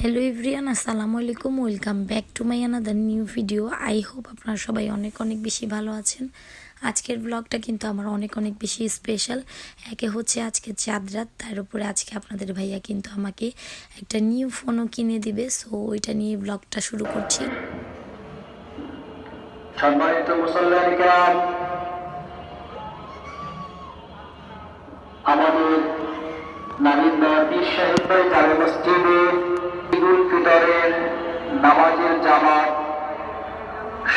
Hello everyone, আসসালামু আলাইকুম। Welcome back to my another new video. I hope আপনারা সবাই অনেক অনেক বেশি ভালো আছেন। আজকের ব্লগটা কিন্তু আমার অনেক অনেক বেশি স্পেশাল। একে হচ্ছে আজকে চাঁদ রাত, তার উপরে আজকে আপনাদের ভাইয়া কিন্তু আমাকে একটা নিউ ফোনও কিনে দিবে। সো ওইটা নিয়ে ব্লগটা শুরু করছি। সম্মানিত মুসল্লিয়ান কিরাম, আমাদের নারিন্দা পীর সাহেব ভাই জামে মসজিদে ঈদুল ফিতরের নামাজের জামাত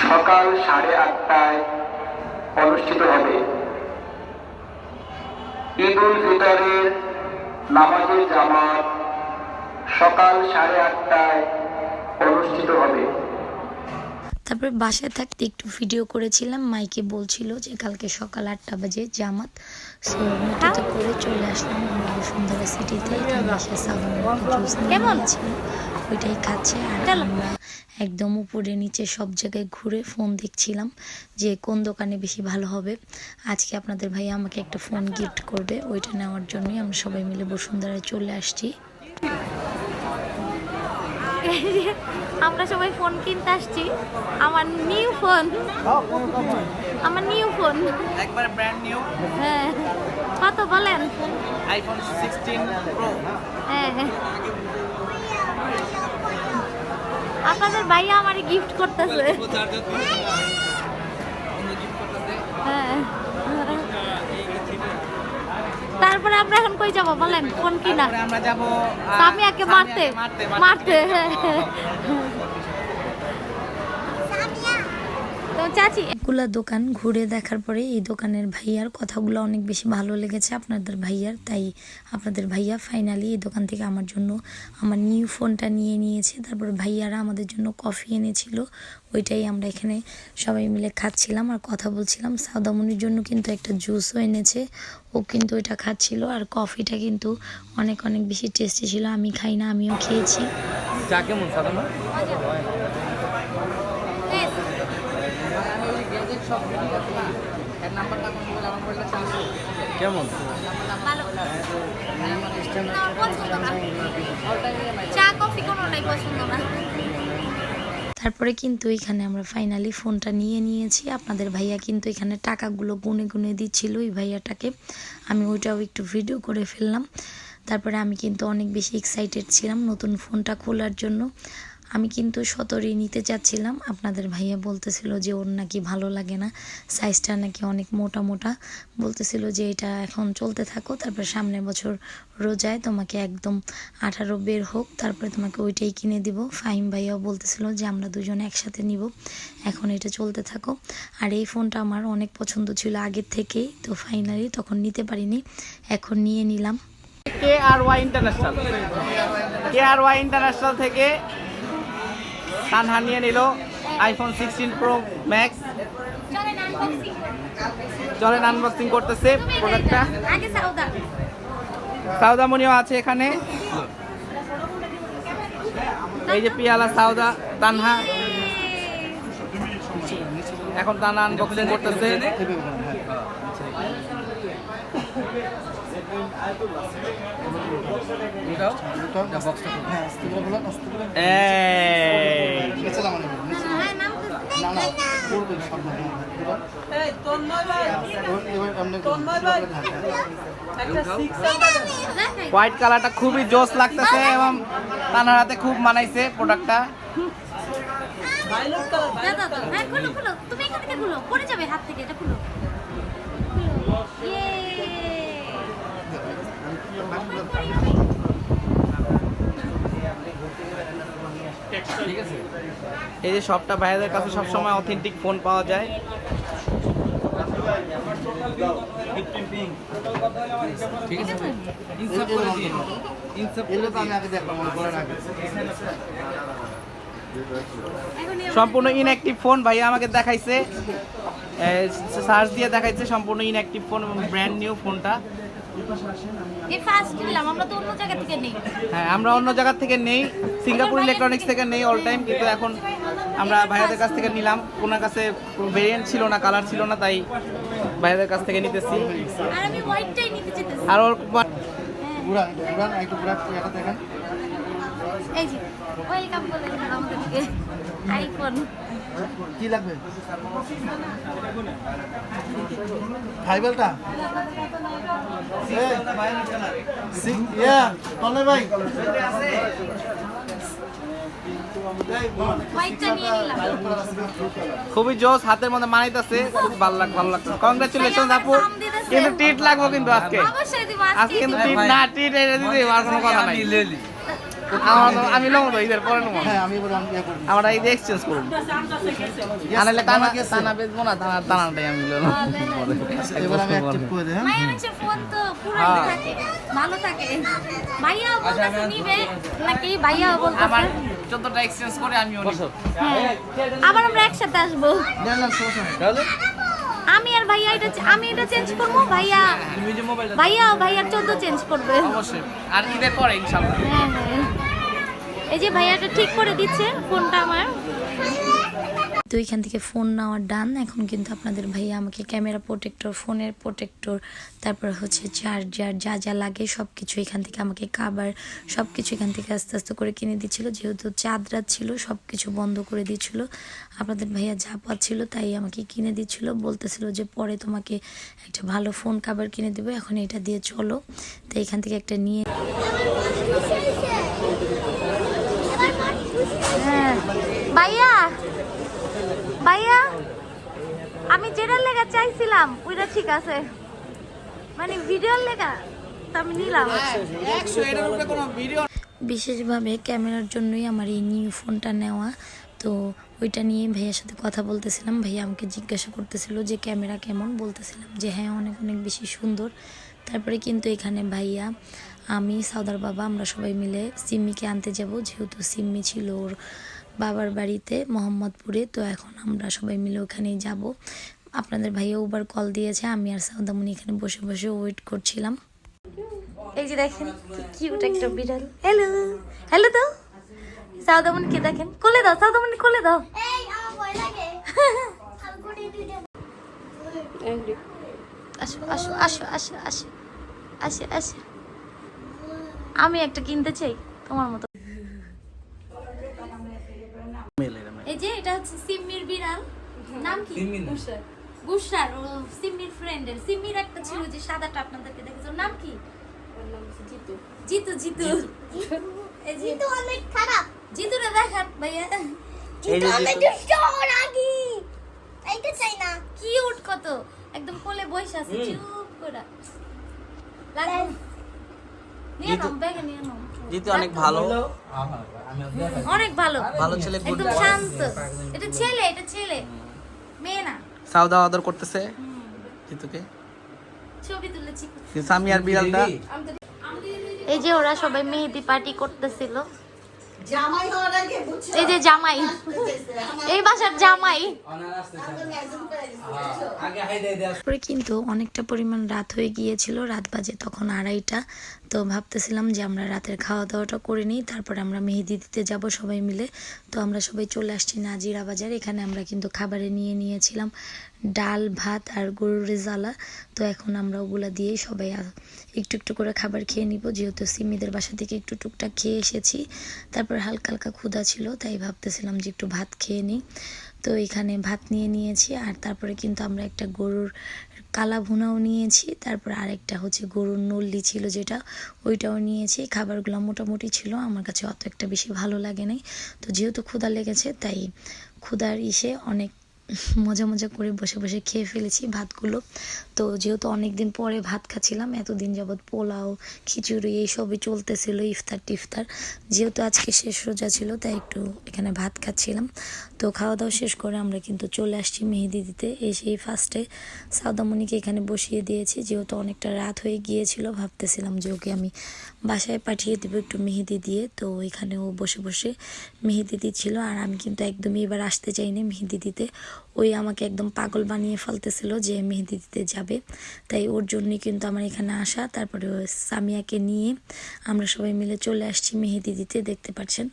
সকাল 8:30টায় অনুষ্ঠিত হবে। ঈদুল ফিতরের নামাজের জামাত সকাল 8:30টায় অনুষ্ঠিত হবে। তারপরে বাসায় থাকতে একটু ভিডিও করেছিলাম, মাইকে বলছিল যে কালকে সকাল 8টা বাজে জামাত। সো মোটাতে করে চলে আসলাম আমরা বসুন্ধরা সিটিতে। এখানে এসে জুস নিয়েছিলাম, ওইটাই খাচ্ছে। আর আমরা একদম উপরে নিচে সব জায়গায় ঘুরে ফোন দেখছিলাম যে কোন দোকানে বেশি ভালো হবে। আজকে আপনাদের ভাই আমাকে একটা ফোন গিফট করবে, ওইটা নেওয়ার জন্যই আমরা সবাই মিলে বসুন্ধরায় চলে আসছি। আমরা সবাই ফোন কিনতে আসছি। আমার নিউ ফোন, একবার ব্র্যান্ড নিউ হ্যাঁ। কত বলেন? IPhone 16 pro. হ্যাঁ, আপনাদের ভাইয়া আমারে গিফট করতেছে। হ্যাঁ, তারপরে আমরা এখন কই যাব বলেন? ফোন কিনা আমরা যাব সামিয়াকে মারতে। তো চাচি এগুলা দোকান ঘুরে দেখার পরে এই দোকানের ভাইয়ার কথাগুলো অনেক বেশি ভালো লেগেছে আপনাদের ভাইয়ার, তাই আপনাদের ভাইয়া ফাইনালি এই দোকান থেকে আমার জন্য আমার নিউ ফোনটা নিয়ে নিয়েছে। তারপর ভাইয়ারা আমাদের জন্য কফি এনেছিল, ওইটাই আমরা এখানে সবাই মিলে খাচ্ছিলাম আর কথা বলছিলাম। সাউদামনির জন্য কিন্তু একটা জুসও এনেছে, ও কিন্তু ওইটা খাচ্ছিল। আর কফিটা কিন্তু অনেক অনেক বেশি টেস্টি ছিল, আমি খাই না, আমিও খেয়েছি। চা কেমন সাদামা? কেমন? চা কফি কোনোটাই পছন্দ না। তারপরে কিন্তু এখানে আমরা ফাইনালি ফোনটা নিয়ে নিয়েছি। আপনাদের ভাইয়া কিন্তু এখানে টাকাগুলো গুনে গুনে দিচ্ছিল এই ভাইয়াটাকে, আমি ওইটাও একটু ভিডিও করে ফেললাম। তারপরে আমি কিন্তু অনেক বেশি এক্সাইটেড ছিলাম নতুন ফোনটা খোলার জন্য। আমি কিন্তু 17ই নিতে চাচ্ছিলাম, আপনাদের ভাইয়া বলতেছিল যে ওর নাকি ভালো লাগে না, সাইজটা নাকি অনেক মোটা মোটা। বলতেছিল যে এটা এখন চলতে থাকো, তারপর সামনের বছর রোজায় তোমাকে একদম 18 বের হোক, তারপরে তোমাকে ওইটাই কিনে দিব। ফাহিম ভাইয়াও বলতেছিল যে আমরা দুজনে একসাথে নিব, এখন এটা চলতে থাকো। আর এই ফোনটা আমার অনেক পছন্দ ছিল আগের থেকেই, তো ফাইনালি তখন নিতে পারিনি, এখন নিয়ে নিলাম। KRY ইন্টারন্যাশনাল থেকে তানহা নিয়ে নিল আইফোন 16 প্রো ম্যাক্স। চলেন আনবক্সিং করতেছে প্রোডাক্টটা। সাউদামনিও আছে এখানে, এই যে পিয়ালা সাউদা তানহা। এখন তানহা আনবক্সিং করতেছে। হোয়াইট কালারটা খুবই জোস লাগতেছে এবং তানার হাতে খুব মানাইছে প্রোডাক্টটা। তুমি এখান থেকে খুলো, পড়ে যাবে হাত থেকে, এটা খুলো। এই যে সবটা ভাইয়াদের কাছে সবসময় অথেন্টিক ফোন পাওয়া যায়। সম্পূর্ণ ইনঅ্যাক্টিভ ফোন ভাইয়া আমাকে দেখাইছে, সার্চ দিয়ে দেখাইছে সম্পূর্ণ ইনঅ্যাক্টিভ ফোন এবং ব্র্যান্ড নিউ ফোনটা। হ্যাঁ, আমরা অন্য জায়গা থেকে নেই, সিঙ্গাপুর ইলেকট্রনিক্স থেকে নেই অল টাইম, কিন্তু এখন আমরা ভাইয়াদের কাছ থেকে নিলাম। ওনার কাছে ভেরিয়েন্ট ছিল না, কালার ছিল না, তাই ভাইয়াদের কাছ থেকে নিতেছি। আর ওর এই যে ওয়েলকাম করে দিল আমাদেরকে আইফোন। কি লাগবে ফাইবারটা তলে ভাই হোয়াইটটা নিয়ে নিলাম। খুবই জোস, হাতের মধ্যে মানাইতেছে, খুব ভালো লাগছে। কংগ্রাচুলেশন আপু, কিন্তু ট্রিট লাগবে কিন্তু আজকে। অবশ্যই দিব আজকে আজকে কিন্তু ট্রিট না, ট্রিট এনে দিতে আর কোনো কথা নাই। আমি নেবো তো, ঈদের পরে নেবো। হ্যাঁ আমি এবার ইয়ে করব আমরা ঈদে এক্সচেঞ্জ করবো, আনালে টানা বেচবো না, টানাটাই আমি এবার আমি অ্যাক্টিভ করে দেই। হ্যাঁ মায়ের হচ্ছে ফোন তো পুরাই থাকে ভালো থাকে। ভাইয়াও বলতেছে নিবে নাকি, ভাইয়াও আমার বলতেছে 14টা এক্সচেঞ্জ করে আমিও নিব। হ্যাঁ আবার আমরা একসাথে আসবো। জানলাম সমস্যা নেই। আমি আর ভাইয়া আমি এটা চেঞ্জ করবো, ভাইয়া ভাইয়ার 14 চেঞ্জ করবে। অবশ্যই, আর ঈদের পরে ইনশাআল্লাহ। হ্যাঁ হ্যাঁ এই যে ভাইয়াটা ঠিক করে দিচ্ছে ফোনটা আমার। তো এখান থেকে ফোন নেওয়ার ডান। এখন কিন্তু আপনাদের ভাইয়া আমাকে ক্যামেরা প্রোটেক্টর, ফোনের প্রোটেক্টর, তারপর হচ্ছে চার্জার, যা যা লাগে সব কিছু এখান থেকে আমাকে কাভার সব কিছু এখান থেকে আস্তে আস্তে করে কিনে দিচ্ছিল। যেহেতু চাঁদ রাত ছিল সব কিছু বন্ধ করে দিচ্ছিল। আপনাদের ভাইয়া যা পাচ্ছিল তাই আমাকে কিনে দিচ্ছিল, বলতেছিল যে পরে তোমাকে একটা ভালো ফোন কাভার কিনে দেবো, এখন এটা দিয়ে চলো। তো এখান থেকে একটা নিয়ে হ্যাঁ ভাইয়া ভাইয়া আমি যেটার লেগা চাইছিলাম ওইটা ঠিক আছে, মানে ভিডিওর লেগা তো আমি নিলাম। 100 এর উপরে কোনো ভিডিও বিশেষভাবে ক্যামেরার জন্যই আমার এই নিউ ফোনটা নেওয়া। তো ওইটা নিয়ে ভাইয়ার সাথে কথা বলতেছিলাম। ভাইয়া আমাকে জিজ্ঞাসা করতেছিল যে ক্যামেরা কেমন, বলতেছিলাম যে হ্যাঁ অনেক অনেক বেশি সুন্দর। তারপরে কিন্তু এখানে ভাইয়া, আমি, সাউদার বাবা আমরা সবাই মিলে সিম্মিকে আনতে যাব, যেহেতু সিম্মি ছিল ওর বাবার বাড়িতে মোহাম্মদপুরে। তো এখন আমরা সবাই মিলে ওখানেই যাব। আপনাদের ভাইয়া উবার কল দিয়েছে, আমি আর সাউদামণি এখানে বসে বসে ওয়েট করছিলাম। এই যে দেখেন কি কিউট একটা বিড়াল। হ্যালো হ্যালো তো সাউদামণিকে দেখেন, কোলে দাও সাউদামণি, কোলে দাও। এই আমার ভয় লাগে আলগুড়ি দিতে আসো আসো আসো আসো আসো আসো আসো, আমি একটা কিনতে চাই তোমার মতো। এই যে এটা হচ্ছে সিম্মির বিড়াল, নাম কি? গুসার, ও সিম্মির ফ্রেন্ডের। সিম্মির একটা ছিল যে সাদাটা আপনাদেরকে দেখেছো, নাম কি? জিতু জিতু জিতু। এই যে তো অনেক খারাপ জিতুরে দেখান ভাইয়া, কিন্তু অনেক দুষ্ট রাগি এইটা চাই না কিউট কত, একদম কোলে বসে আছে চুপ করে। লাগো নিয়ে নাও, ব্যাগে নিয়ে নাও। জিতু অনেক ভালো, অনেক ভালো ভালো ছেলে, গুড একদম শান্ত। এটা ছেলে, এটা ছেলে, মেয়ে না। সাউদা আদর করতেছে জিতুকে। ছবি তুলেছি। সামি আর বিড়ালটা এই যে ওরা সবাই মেহেদি পার্টি করতেছিল। এই যে জামাই, এই বাসার জামাই। তারপরে কিন্তু অনেকটা পরিমাণ রাত হয়ে গিয়েছিল, রাত বাজে তখন 2:30টা। তো ভাবতেছিলাম যে আমরা রাতের খাওয়া দাওয়াটা করে নিই, তারপরে আমরা মেহেদি দিতে যাব সবাই মিলে। তো আমরা সবাই চলে আসছি নাজিরা বাজার। এখানে আমরা কিন্তু খাবারে নিয়ে নিয়েছিলাম ডাল, ভাত আর গরুর রেজালা। তো এখন আমরা ওগুলা দিয়েই সবাই একটু একটু করে খাবার খেয়ে নিব, যেহেতু সিমিদের বাসা থেকে একটু টুকটাক খেয়ে এসেছি। তারপর হালকা হালকা ক্ষুধা ছিল, তাই ভাবতেছিলাম যে একটু ভাত খেয়ে নিই। তো এখানে ভাত নিয়ে নিয়েছি, আর তারপরে কিন্তু আমরা একটা গরুর কালা ভুনাও নিয়েছি, তারপর আরেকটা হচ্ছে গরুর নল্লি ছিল যেটা, ওইটাও নিয়েছি। খাবারগুলো মোটামুটি ছিল, আমার কাছে অত একটা বেশি ভালো লাগে নাই। তো যেহেতু ক্ষুধা লেগেছে তাই ক্ষুধার ইসে অনেক মজা মজা করে বসে বসে খেয়ে ফেলেছি ভাতগুলো। তো যেহেতু অনেক দিন পরে ভাত খাচ্ছিলাম, এতদিন যাবৎ পোলাও, খিচুড়ি এইসবই চলতেছিল, ইফতার টিফতার। যেহেতু আজকে শেষ রোজা ছিল তাই একটু এখানে ভাত খাচ্ছিলাম। তো খাওয়া দাওয়া শেষ করে আমরা কিন্তু চলে আসছি মেহেদি দিতে। এসেই ফার্স্টে সাউদামণিকে এখানে বসিয়ে দিয়েছি, যেহেতু অনেকটা রাত হয়ে গিয়েছিল। ভাবতেছিলাম যে ওকে আমি বাসায় পাঠিয়ে দেবো একটু মেহেদি দিয়ে। তো এখানে ও বসে বসে মেহেদি দিচ্ছিল, আর আমি কিন্তু একদমই এবার আসতে চাইনি মেহেদি দিতে। ওই আমাকে একদম পাগল বানিয়ে ফেলতেছিল যে মেহেদি দিতে যাবে, তাই ওর জন্যই কিন্তু আমার এখানে আসা। তারপরে সামিয়াকে নিয়ে আমরা সবাই মিলে চলে আসছি মেহেদি দিতে, দেখতে পাচ্ছেন।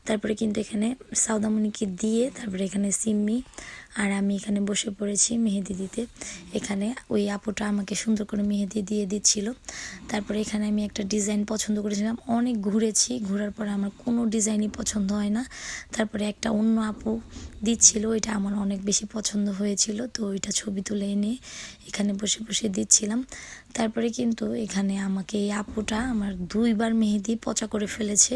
তারপরে কিন্তু এখানে সাউদামণিকে দিয়ে তারপরে এখানে সিম্মি আর আমি এখানে বসে পড়েছি মেহেদি দিতে। এখানে ওই আপুটা আমাকে সুন্দর করে মেহেদি দিয়ে দিচ্ছিল। তারপরে এখানে আমি একটা ডিজাইন পছন্দ করেছিলাম, অনেক ঘুরেছি, ঘোরার পরে আমার কোনো ডিজাইনই পছন্দ হয় না। তারপরে একটা অন্য আপু দিচ্ছিল, ওইটা আমার অনেক বেশি পছন্দ হয়েছিল, তো ওইটা ছবি তুলে এনে এখানে বসে বসে দিচ্ছিলাম। তারপরে কিন্তু এখানে আমাকে এই আপুটা আমার 2বার মেহেদি পচা করে ফেলেছে,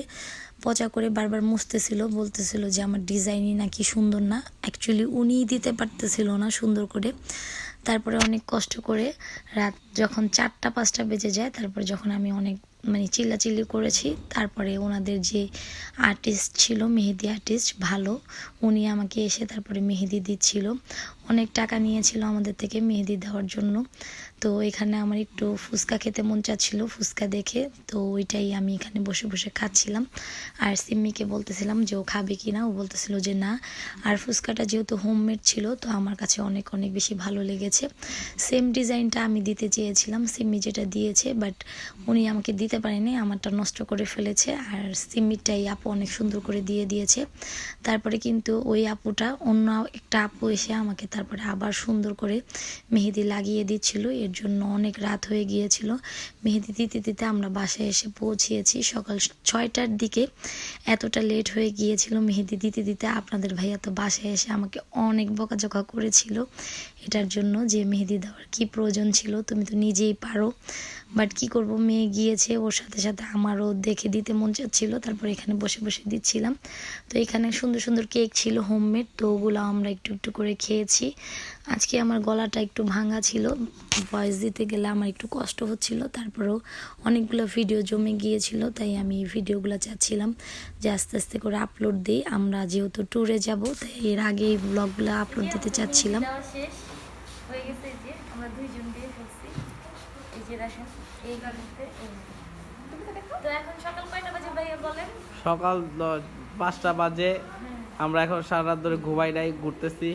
পচা করে বারবার মুছতেছিল, বলতেছিল যে আমার ডিজাইনই নাকি সুন্দর না। অ্যাকচুয়ালি উনিই দিতে পারতেছিল না সুন্দর করে। তারপরে অনেক কষ্ট করে রাত যখন 4টা-5টা বেজে যায়, তারপরে যখন আমি অনেক চিল্লাচিল্লি করেছি, তারপরে ওনাদের যে আর্টিস্ট ছিল, মেহেদি আর্টিস্ট ভালো, উনি আমাকে এসে তারপরে মেহেদি দিচ্ছিল। অনেক টাকা নিয়েছিল আমাদের থেকে মেহেদি দেওয়ার জন্য। তো এখানে আমার একটু ফুচকা খেতে মন চাচ্ছিল, ফুচকা দেখে, তো ওইটাই আমি এখানে বসে বসে খাচ্ছিলাম। আর সিম্মিকে বলতেছিলাম যে ও খাবে কি না, ও বলতেছিল যে না। আর ফুচকাটা যেহেতু হোমমেড ছিল, তো আমার কাছে অনেক অনেক বেশি ভালো লেগেছে। সেম ডিজাইনটা আমি দিতে চেয়েছিলাম, সিম্মি যেটা দিয়েছে, বাট উনি আমাকে দিতে পারেনি, আমারটা নষ্ট করে ফেলেছে। আর সিম্মিটাই আপু অনেক সুন্দর করে দিয়ে দিয়েছে। তারপরে কিন্তু ওই আপুটা, অন্য একটা আপু এসে আমাকে তারপরে আবার সুন্দর করে মেহেদি লাগিয়ে দিচ্ছিল। এর জন্য অনেক রাত হয়ে গিয়েছিল। মেহেদি দিতে দিতে আমরা বাসায় এসে পৌঁছিয়েছি সকাল 6টার দিকে। এতটা লেট হয়ে গিয়েছিল মেহেদি দিতে দিতে। আপনাদের ভাইয়া তো বাসায় এসে আমাকে অনেক বকাঝকা করেছিল এটার জন্য, যে মেহেদি দেওয়ার কি প্রয়োজন ছিল, তুমি তো নিজেই পারো। বাট কি করব, মেয়ে গিয়েছে, ওর সাথে সাথে আমারও দেখে দিতে মন চাচ্ছিল। তারপর এখানে বসে বসে দিচ্ছিলাম। তো এখানে সুন্দর সুন্দর কেক ছিল হোমমেড, তো ওগুলো আমরা একটু একটু করে খেয়েছি। আজকে আমার গলাটা একটু ভাঙা ছিল, ভয়েস দিতে গেলে আমার একটু কষ্ট হচ্ছিল। তারপরেও অনেকগুলো ভিডিও জমে গিয়েছিল, তাই আমি এই ভিডিওগুলো চাচ্ছিলাম যে আস্তে আস্তে করে আপলোড দিই। আমরা যেহেতু ট্যুরে যাব, তাই এর আগে এই ব্লগগুলো আপলোড দিতে চাচ্ছিলাম। দেওয়া শেষ হয়ে গেছে, যে আমরা 2জন দিয়ে ফেলছি। এই যে দেখেন এই গাড়িতে। তো এখন সকাল কয়টা বাজে ভাইয়া বলেন? সকাল 5টা বাজে। আমরা এখন সারা রাত ধরে ঘুমাই নাই, ঘুরতেছি।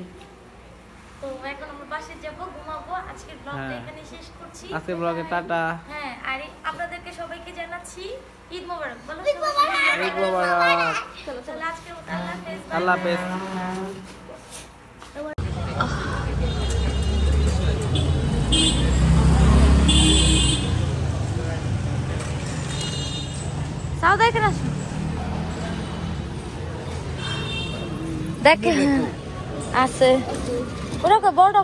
তো এখন আমরা বাসে যাব, ঘুমাবো। আজকের ব্লগটা এখানে শেষ করছি। আজকে ব্লগে টাটা। হ্যাঁ, আর আপনাদেরকে সবাইকে জানাচ্ছি ঈদ মোবারক। বলো ঈদ মোবারক। চলো চলো, আজকের মতো আল্লাহ হাফেজ। আল্লাহ হাফেজ। সাউদা এখানে আসো। দেখে আছে ওরা বড়